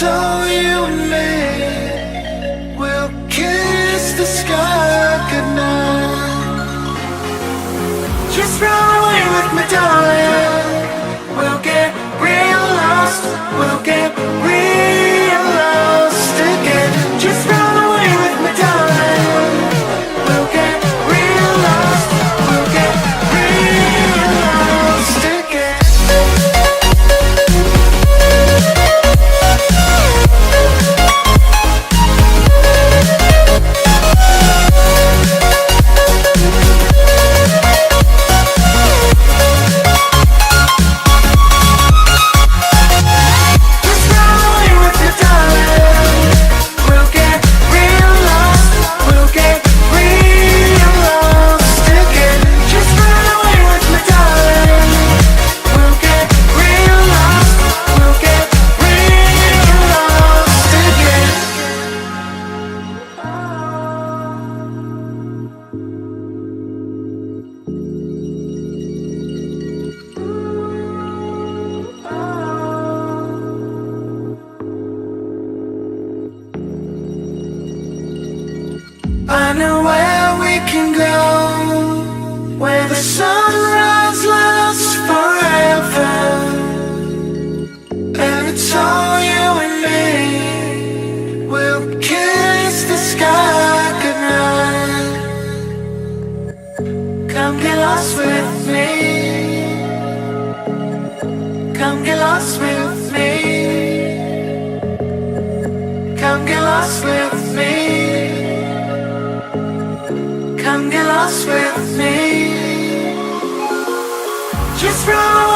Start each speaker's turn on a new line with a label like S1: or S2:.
S1: so you and me will kiss the sky goodnight. Just run away with me, darling. We'll get real lost. We'll get real lost again. Just run away with me, darling. We'll get real lost. We'll get real lost again. I know where we can go, where the sunrise lasts forever, and it's all you and me. We'll kiss the sky goodnight. Come get lost with me. Come get lost with me. Come get lost with me. Come get lost with me. Just run